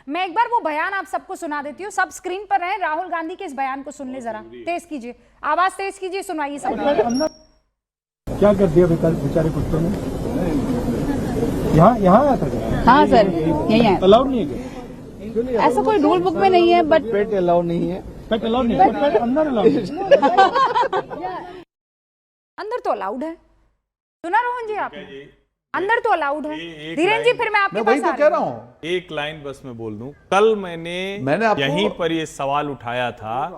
मैं एक बार वो बयान आप सबको सुना देती हूँ, सब स्क्रीन पर रहे, राहुल गांधी के इस बयान को सुन ले जरा, तेज कीजिए, आवाज तेज कीजिए, सुनाइए सब। क्या कर दिया बेचारे कुत्तों ने? यहाँ आया था? हाँ सर, यही है। अलाउड नहीं है? ऐसा कोई रूल बुक में नहीं है, बट पेट अलाउड नहीं है। पेट अलाउड नहीं है, पेट अंदर अलाउड है। अंदर तो अलाउड है, सुना रोहन जी आपने? अंदर तो अलाउड है। धीरेन जी फिर मैं आपके पास तो कह रहा हूँ, एक लाइन बस मैं बोल दूं। कल मैंने यहीं पर ये सवाल उठाया था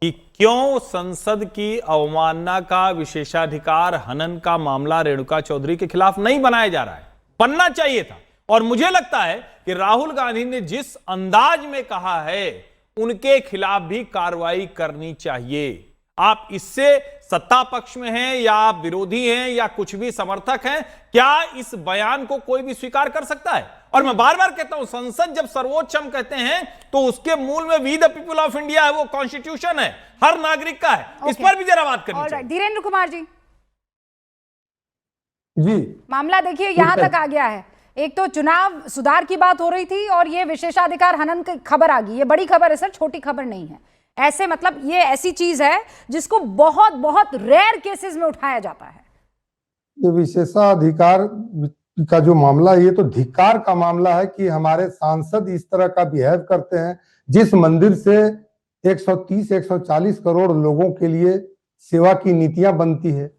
कि क्यों संसद की अवमानना का विशेषाधिकार हनन का मामला रेणुका चौधरी के खिलाफ नहीं बनाया जा रहा है। बनना चाहिए था। और मुझे लगता है कि राहुल गांधी ने जिस अंदाज में कहा है उनके खिलाफ भी कार्रवाई करनी चाहिए। आप इससे सत्ता पक्ष में हैं या आप विरोधी हैं या कुछ भी समर्थक हैं, क्या इस बयान को कोई भी स्वीकार कर सकता है? और मैं बार बार कहता हूं, संसद जब सर्वोच्च हम कहते हैं तो उसके मूल में we the people of India है, वो कॉन्स्टिट्यूशन है, हर नागरिक का है। इस पर भी जरा बात करनी चाहिए। धीरेन्द्र कुमार जी मामला देखिए यहां तक आ गया है। एक तो चुनाव सुधार की बात हो रही थी और ये विशेषाधिकार हनन की खबर आ गई। ये बड़ी खबर है सर, छोटी खबर नहीं है। ऐसे मतलब ये ऐसी चीज है जिसको बहुत बहुत रेयर केसेस में उठाया जाता है। ये विशेषाधिकार का जो मामला है, ये तो धिक्कार का मामला है कि हमारे सांसद इस तरह का बिहेव करते हैं। जिस मंदिर से 130-140 करोड़ लोगों के लिए सेवा की नीतियां बनती है,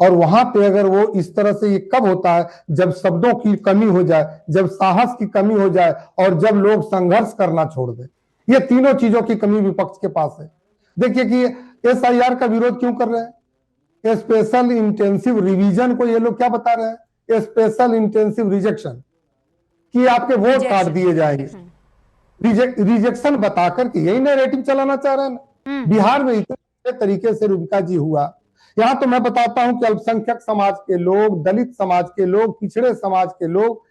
और वहां पे अगर वो इस तरह से, ये कब होता है? जब शब्दों की कमी हो जाए, जब साहस की कमी हो जाए और जब लोग संघर्ष करना छोड़ दें। ये तीनों चीजों की कमी विपक्ष के पास है। देखिए कि एसआईआर का विरोध क्यों कर रहे हैं? स्पेशल इंटेंसिव रिवीजन को ये लोग क्या बता रहे हैं? स्पेशल इंटेंसिव रिजेक्शन, कि आपके वोट काट दिए जाएंगे। रिजेक्शन बताकर के यही नैरेटिव चलाना चाह रहे हैं ना। बिहार में इतने तरीके से रुबिका जी हुआ। यहां तो मैं बताता हूं कि अल्पसंख्यक समाज के लोग, दलित समाज के लोग, पिछड़े समाज के लोग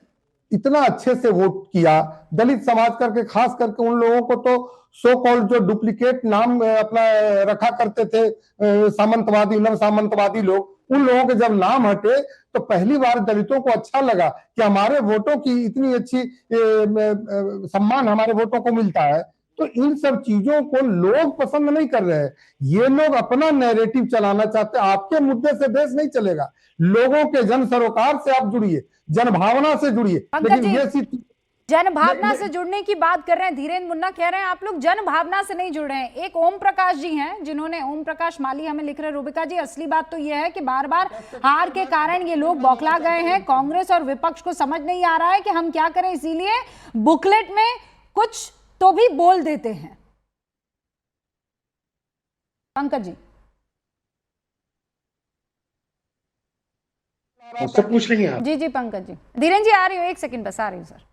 इतना अच्छे से वोट किया। दलित समाज करके खास करके उन लोगों को तो सो कॉल्ड जो डुप्लीकेट नाम अपना रखा करते थे, सामंतवादी, नव सामंतवादी लोग, उन लोगों के जब नाम हटे तो पहली बार दलितों को अच्छा लगा कि हमारे वोटों की इतनी अच्छी सम्मान हमारे वोटों को मिलता है। तो इन सब चीजों को लोग पसंद नहीं कर रहे हैं। ये लोग अपना नैरेटिव चलाना चाहते हैं। आपके मुद्दे से देश नहीं चलेगा। लोगों के जन सरोकार से आप जुड़िए, जनभावना से जुड़िए। लेकिन ये जन भावना से जुड़ने की बात कर रहे हैं, धीरेन्द्र मुन्ना कह रहे हैं आप लोग जन भावना से नहीं जुड़ रहे हैं। एक ओम प्रकाश जी हैं जिन्होंने, ओम प्रकाश माली हमें लिख रहे हैं, रुबिका जी असली बात तो यह है कि बार बार हार के कारण ये लोग बौखला गए हैं। कांग्रेस और विपक्ष को समझ नहीं आ रहा है कि हम क्या करें, इसीलिए बुकलेट में कुछ तो भी बोल देते हैं। पंकज जी मुझसे पूछ रही हैं? जी पंकज जी। धीरेन्द्र जी आ रही हो, एक सेकंड बस, आ रही हूँ सर।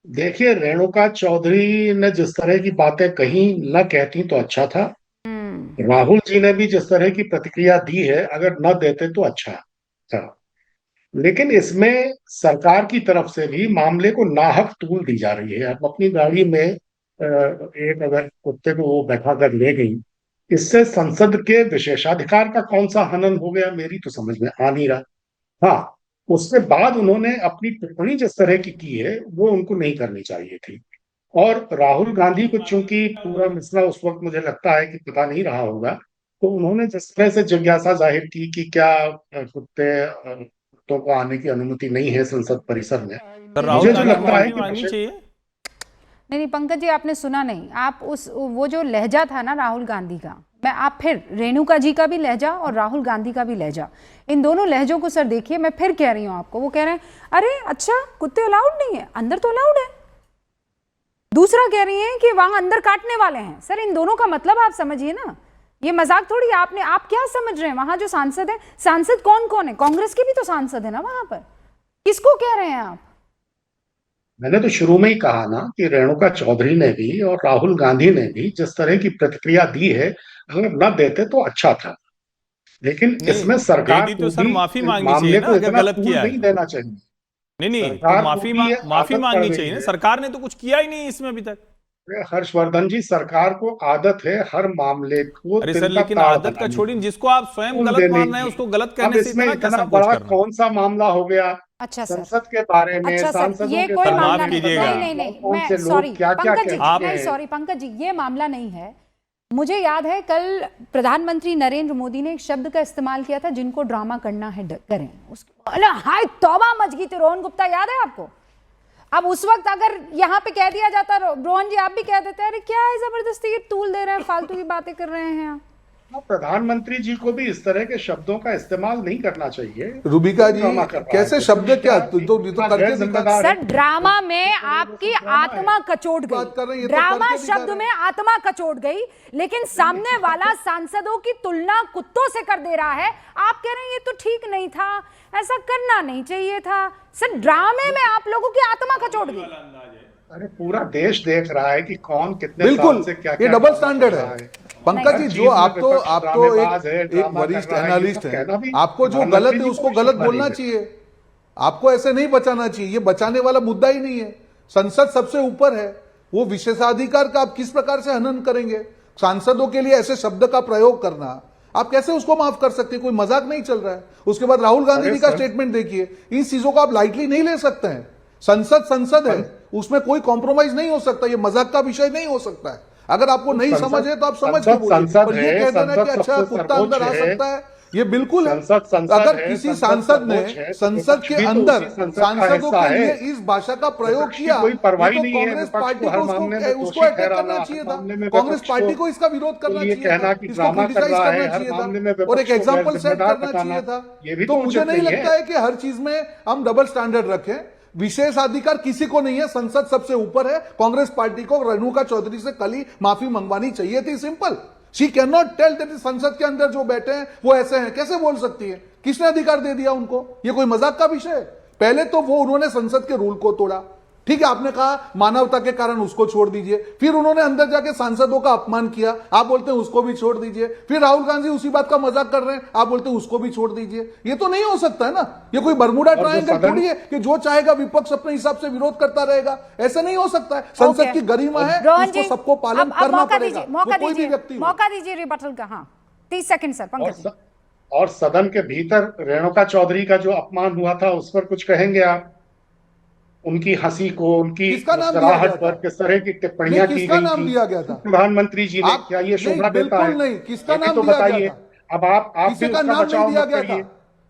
देखिए, रेणुका चौधरी ने जिस तरह की बातें कही, न कहती तो अच्छा था। राहुल जी ने भी जिस तरह की प्रतिक्रिया दी है, अगर न देते तो अच्छा था। लेकिन इसमें सरकार की तरफ से भी मामले को नाहक तूल दी जा रही है। अब अपनी गाड़ी में एक अगर कुत्ते को वो बैठा कर ले गई, इससे संसद के विशेषाधिकार का कौन सा हनन हो गया, मेरी तो समझ में आ नहीं रहा। हाँ, उसके बाद उन्होंने अपनी टिप्पणी जिस तरह की है वो उनको नहीं करनी चाहिए थी। और राहुल गांधी को चूंकि पूरा मसला उस वक्त मुझे लगता है कि पता नहीं रहा होगा, तो उन्होंने जिस तरह से जिज्ञासा जाहिर की कि क्या कुत्तों को आने की अनुमति नहीं है संसद परिसर में, मुझे जो लगता है कि नहीं पंकज जी आपने सुना नहीं। आप उस वो जो लहजा था ना राहुल गांधी का, मैं आप फिर रेणुका जी का भी लहजा और राहुल गांधी का भी लहजा, इन दोनों लहजों को सर देखिए। मैं फिर कह रही हूं आपको, वो कह रहे हैं अरे अच्छा कुत्ते अलाउड नहीं है, अंदर तो अलाउड है। दूसरा कह रही हैं कि वहां अंदर काटने वाले हैं। सर इन दोनों का मतलब आप समझिए ना, ये मजाक थोड़ी। आप क्या समझ रहे हैं? वहां जो सांसद है, सांसद कौन कौन है? कांग्रेस के भी तो सांसद है ना वहां पर। किसको कह रहे हैं आप? मैंने तो शुरू में ही कहा ना कि रेणुका चौधरी ने भी और राहुल गांधी ने भी जिस तरह की प्रतिक्रिया दी है, अगर न देते तो अच्छा था। लेकिन इसमें सरकार तो सर माफी मांगनी चाहिए ना, अगर गलत किया है नहीं देना चाहिए। नहीं तो माफी मांगनी चाहिए ना। सरकार ने तो कुछ किया ही नहीं इसमें अभी तक। हर्षवर्धन जी, सरकार को आदत है हर मामले को, अरे सर लेकिन आदत का छोड़िए, जिसको आप स्वयं गलत मान रहे हैं उसको गलत कहने से इतना बड़ा कौन सा मामला हो गया अच्छा सर, संसद के बारे में, अच्छा सर, सांसदों ये के कोई बारे में, मामला माफ नहीं, कीजिएगा। नहीं कौन से मैं लोग सॉरी क्या-क्या पंकज जी, कहते नहीं हैं। सॉरी पंकज जी, ये मामला नहीं है। मुझे याद है कल प्रधानमंत्री नरेंद्र मोदी ने एक शब्द का इस्तेमाल किया था, जिनको ड्रामा करना है करें। उसके हाय तौबा मच गई थी रोहन गुप्ता, याद है आपको? अब उस वक्त अगर यहाँ पे कह दिया जाता, रोहन जी आप भी कह देते, अरे क्या है जबरदस्ती ये तूल दे रहे हैं, फालतू की बातें कर रहे हैं आप। प्रधानमंत्री जी को भी इस तरह के शब्दों का इस्तेमाल नहीं करना चाहिए। रूबिका जी, ड्रामा कर रहा है। कैसे शब्द क्या तो करके जिम्मेदार सर ड्रामा में आपकी आत्मा कचोट बात कर रहे हैं, गई, ये तो ड्रामा करके दिखा शब्द रहे में आत्मा कचोट गई, लेकिन सामने वाला सांसदों की तुलना कुत्तों से कर दे रहा है। आप कह रहे हैं ये तो ठीक नहीं था, ऐसा करना नहीं चाहिए था। सर ड्रामे में आप लोगों की आत्मा कचोट गई। अरे पूरा देश देख रहा है कि कौन कितने बिल्कुल, साल से क्या ये डबल स्टैंडर्ड है। पंकज जी, जो आप तो एक वरिष्ठ एनालिस्ट हैं, आपको जो गलत है उसको गलत बोलना चाहिए, आपको ऐसे नहीं बचाना चाहिए। ये बचाने वाला मुद्दा ही नहीं है। संसद सबसे ऊपर है, वो विशेषाधिकार का आप किस प्रकार से हनन करेंगे? सांसदों के लिए ऐसे शब्द का प्रयोग करना, आप कैसे उसको माफ कर सकते हैं? कोई मजाक नहीं चल रहा है। उसके बाद राहुल गांधी जी का स्टेटमेंट देखिए, इन चीजों को आप लाइटली नहीं ले सकते हैं। संसद है, उसमें कोई कॉम्प्रोमाइज नहीं हो सकता, ये मजाक का विषय नहीं हो सकता है। अगर आपको नहीं समझ है तो आप समझ के बोलिए, पर ये कह देना कि अच्छा कुत्ता अंदर आ सकता है, ये बिल्कुल है। अगर किसी सांसद ने संसद के अंदर सांसदों के लिए इस भाषा का प्रयोग किया तो कांग्रेस पार्टी को उसको अटैक करना चाहिए था, कांग्रेस पार्टी को इसका विरोध करना चाहिए था, इसको क्रिटिसाइज करना चाहिए था और एक एग्जाम्पल सेट करना चाहिए था। तो मुझे नहीं लगता है कि हर चीज में हम डबल स्टैंडर्ड रखें। विशेषाधिकार किसी को नहीं है, संसद सबसे ऊपर है। कांग्रेस पार्टी को रेणुका चौधरी से कल ही माफी मंगवानी चाहिए थी, simple. She can not tell that संसद के अंदर जो बैठे हैं वो ऐसे हैं, कैसे बोल सकती है? किसने अधिकार दे दिया उनको? ये कोई मजाक का विषय है? पहले तो वो उन्होंने संसद के रूल को तोड़ा, ठीक है, आपने कहा मानवता के कारण उसको छोड़ दीजिए, फिर उन्होंने अंदर जाके सांसदों का अपमान किया, आप बोलते हैं उसको भी छोड़ दीजिए, फिर राहुल गांधी उसी बात का मजाक कर रहे हैं, आप बोलते हैं उसको भी छोड़ दीजिए। ये तो नहीं हो सकता है ना। ये कोई बरमूडा ट्रायंगल थोड़ी है कि जो चाहेगा विपक्ष अपने हिसाब से विरोध करता रहेगा, ऐसा नहीं हो सकता है। संसद की गरिमा है, उसको सबको पालन करना पड़ेगा, कोई भी व्यक्ति। मौका दीजिए रिबटल का। हाँ 30 सेकंड सर पंकज। और सदन के भीतर रेणुका चौधरी का जो अपमान हुआ था उस पर कुछ कहेंगे आप? उनकी हंसी को, उनकी मुस्कुराहट पर किस तरह की टिप्पणियां की गई थी दिया गया था प्रधानमंत्री जी ने, क्या ये शोभा देता है? नहीं, किसका ये भी नाम तो दिया बताइए। गया था? अब आप किसी का नाम नहीं दिया गया था।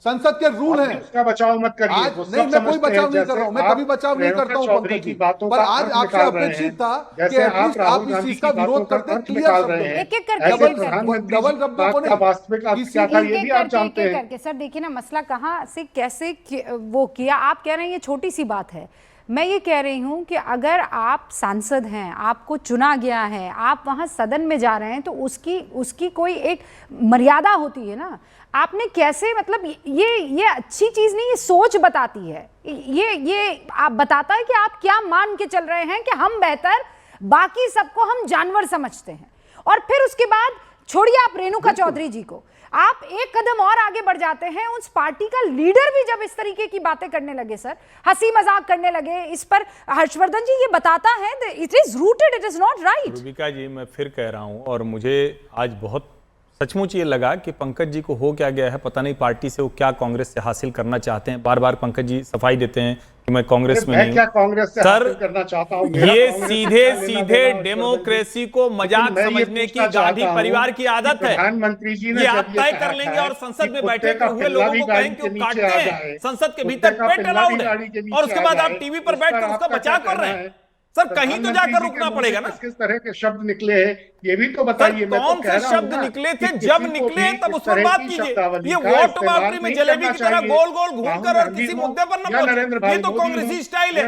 संसद के रूल है, उसका बचाव मत करिए। नहीं, मैं कोई बचाव नहीं कर रहा हूं, मैं कभी बचाव नहीं करता हूं पंकज जी, पर आज आपसे अपेक्षित था कि एटलीस्ट आप इस चीज का विरोध करते क्लियर शब्दों में। एक-एक करके डबल शब्दों को नहीं, वास्तविक क्या था ये भी आप जानते हैं। सर देखिए ना, मसला कहाँ से कैसे वो किया। आप कह रहे हैं ये छोटी सी बात है, मैं ये कह रही हूं कि अगर आप सांसद हैं, आपको चुना गया है, आप वहां सदन में जा रहे हैं, तो उसकी कोई एक मर्यादा होती है ना। आपने कैसे, मतलब ये अच्छी चीज नहीं, ये सोच बताती है, ये आप बताता है कि आप क्या मान के चल रहे हैं कि हम बेहतर, बाकी सबको हम जानवर समझते हैं। और फिर उसके बाद छोड़िए आप रेणुका चौधरी जी को, आप एक कदम और आगे बढ़ जाते हैं। उस पार्टी का लीडर भी जब इस तरीके की बातें करने लगे, सर हंसी मजाक करने लगे इस पर, हर्षवर्धन जी ये बताता है it is rooted, it is not right. Rubika ji, मैं फिर कह रहा हूं, और मुझे आज बहुत सचमुच ये लगा कि पंकज जी को हो क्या गया है, पता नहीं पार्टी से वो क्या कांग्रेस से हासिल करना चाहते हैं। बार बार पंकज जी सफाई देते हैं कि मैं कांग्रेस में नहीं, क्या कांग्रेस से सर हासिल करना चाहता हूं? ये सीधे सीधे डेमोक्रेसी को मजाक समझने की गाढ़ी परिवार की आदत है। प्रधानमंत्री जी ने ये आप तय कर लेंगे और संसद में बैठे हुए लोगों को कहेंगे कि काटते हैं, संसद के भीतर पेट अलाउड है, और उसके बाद आप टीवी पर बैठकर उसका बचाव कर रहे हैं। सर कहीं तो जाकर रुकना पड़ेगा ना। किस तरह के शब्द निकले हैं ये भी तो बताइए। कौन से शब्द निकले थे? जब निकले तब उस पर बात कीजिए। ये वोट बापरी में जलेबी की तरह गोल गोल घूमकर और किसी मुद्दे पर न पहुंचे, ये तो कांग्रेसी स्टाइल है,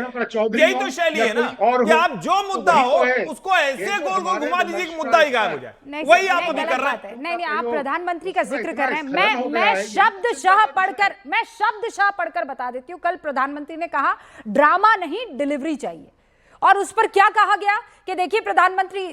यही तो शैली है ना कि आप जो मुद्दा हो उसको ऐसे गोल गोल घुमा दीजिए कि मुद्दा ही गायब हो जाए। वही आप अभी कर रहे हैं। नहीं, आप प्रधानमंत्री का जिक्र कर रहे हैं। मैं शब्दशाह पढ़कर बता देती हूँ। कल प्रधानमंत्री ने कहा ड्रामा नहीं, डिलीवरी चाहिए, और उस पर क्या कहा गया कि देखिए प्रधानमंत्री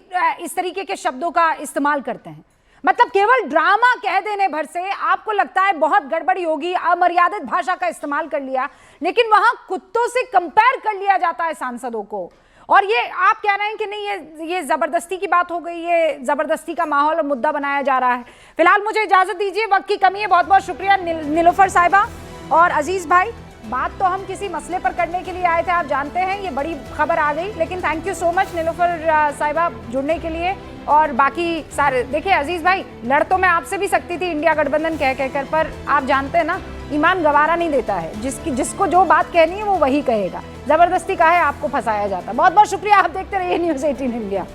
इस तरीके के शब्दों का इस्तेमाल करते हैं, मतलब केवल ड्रामा कह देने भर से आपको लगता है बहुत गड़बड़ी होगी, अमर्यादित भाषा का इस्तेमाल कर लिया, लेकिन वहां कुत्तों से कंपेयर कर लिया जाता है सांसदों को। और ये आप कह रहे हैं कि नहीं, ये जबरदस्ती की बात हो गई, ये जबरदस्ती का माहौल और मुद्दा बनाया जा रहा है। फिलहाल मुझे इजाजत दीजिए, वक्त की कमी है। बहुत बहुत शुक्रिया नीलोफर साहिबा और अजीज भाई, बात तो हम किसी मसले पर करने के लिए आए थे, आप जानते हैं, ये बड़ी खबर आ गई। लेकिन thank you so much Nilofar Sahiba जुड़ने के लिए। और बाकी सारे देखिए अजीज भाई, लड़ तो मैं आपसे भी सकती थी इंडिया गठबंधन कह कहकर, पर आप जानते हैं ना ईमान गवारा नहीं देता है, जिसको जो बात कहनी है वो वही कहेगा। जबरदस्ती का है आपको फंसाया जाता। बहुत बहुत शुक्रिया, आप देखते रहिए न्यूज़ 18 इंडिया।